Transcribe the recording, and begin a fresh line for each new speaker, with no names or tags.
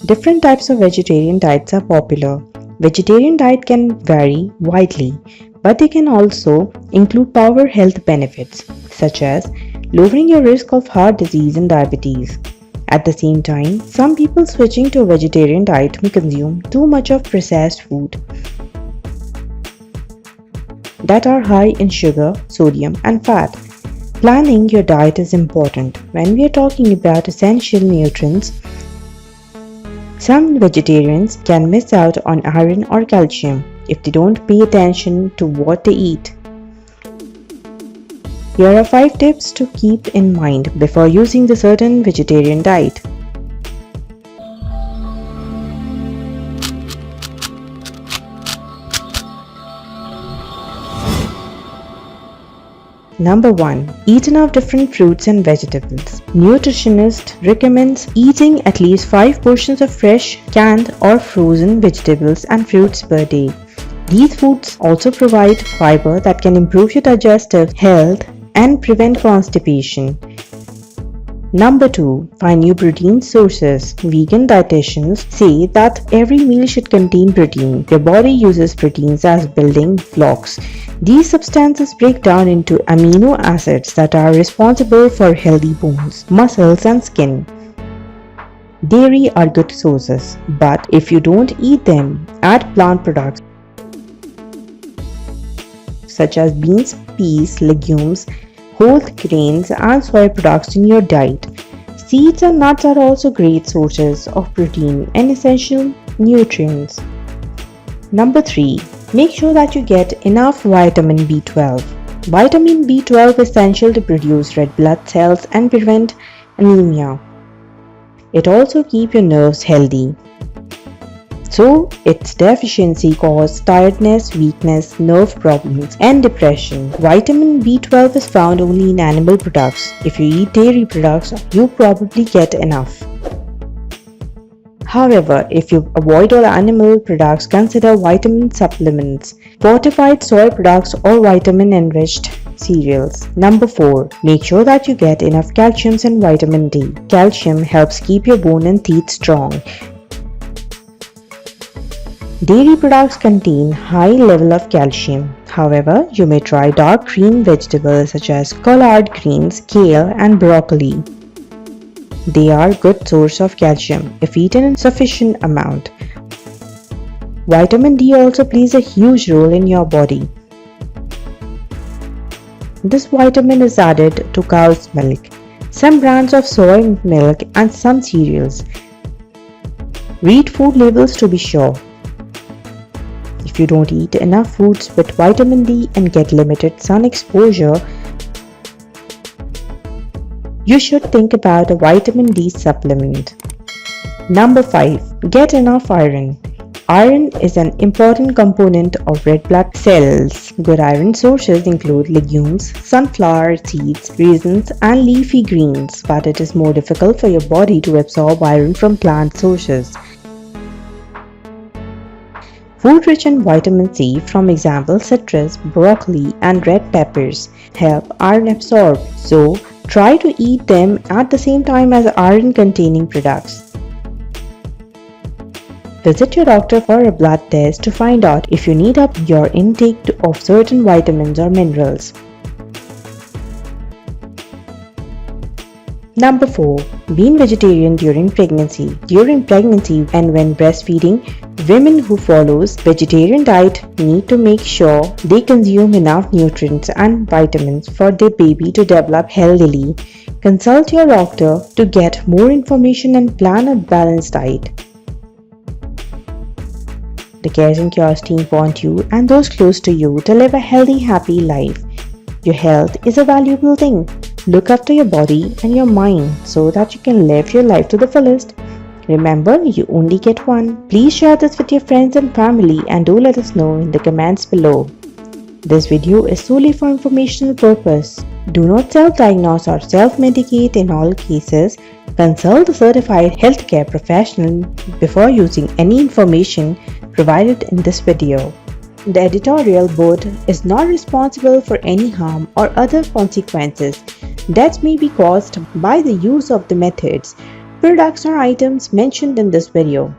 Different types of vegetarian diets are popular. Vegetarian diet can vary widely, but they can also include powerful health benefits, such as lowering your risk of heart disease and diabetes. At the same time, some people switching to a vegetarian diet may consume too much of processed food that are high in sugar, sodium, and fat. Planning your diet is important. When we are talking about essential nutrients, some vegetarians can miss out on iron or calcium if they don't pay attention to what they eat. Here are 5 tips to keep in mind before using the certain vegetarian diet. Number 1. Eat enough different fruits and vegetables. Nutritionist recommends eating at least 5 portions of fresh, canned or frozen vegetables and fruits per day. These foods also provide fiber that can improve your digestive health and prevent constipation. Number 2. Find new protein sources. Vegan dietitians say that every meal should contain protein. Your body uses proteins as building blocks. These substances break down into amino acids that are responsible for healthy bones, muscles, and skin. Dairy are good sources, but if you don't eat them, add plant products such as beans, peas, legumes, whole grains, and soy products in your diet. Seeds and nuts are also great sources of protein and essential nutrients. Number 3. Make sure that you get enough vitamin B12. Vitamin B12 is essential to produce red blood cells and prevent anemia. It also keeps your nerves healthy. So, its deficiency causes tiredness, weakness, nerve problems, and depression. Vitamin B12 is found only in animal products. If you eat dairy products, you probably get enough. However, if you avoid all animal products, consider vitamin supplements, fortified soy products, or vitamin-enriched cereals. Number 4. Make sure that you get enough calcium and vitamin D. Calcium helps keep your bone and teeth strong. Dairy products contain high level of calcium. However, you may try dark green vegetables such as collard greens, kale, and broccoli. They are good source of calcium if eaten in sufficient amount. Vitamin D also plays a huge role in your body. This vitamin is added to cow's milk, some brands of soy milk, and some cereals. Read food labels to be sure. If you don't eat enough foods with vitamin D and get limited sun exposure, you should think about a vitamin D supplement. Number 5. Get enough iron. Iron is an important component of red blood cells. Good iron sources include legumes, sunflower seeds, raisins, and leafy greens, but it is more difficult for your body to absorb iron from plant sources. Food rich in vitamin C, from example citrus, broccoli, and red peppers, help iron absorb. So, try to eat them at the same time as iron-containing products. Visit your doctor for a blood test to find out if you need up your intake of certain vitamins or minerals. Number 4. Being vegetarian during pregnancy. During pregnancy and when breastfeeding, women who follows vegetarian diet need to make sure they consume enough nutrients and vitamins for their baby to develop healthily. Consult your doctor to get more information and plan a balanced diet. The Cares and Cures team want you and those close to you to live a healthy, happy life. Your health is a valuable thing. Look after your body and your mind so that you can live your life to the fullest. Remember, you only get one. Please share this with your friends and family and do let us know in the comments below. This video is solely for informational purpose. Do not self-diagnose or self-medicate in all cases. Consult a certified healthcare professional before using any information provided in this video. The editorial board is not responsible for any harm or other consequences that may be caused by the use of the methods products or items mentioned in this video.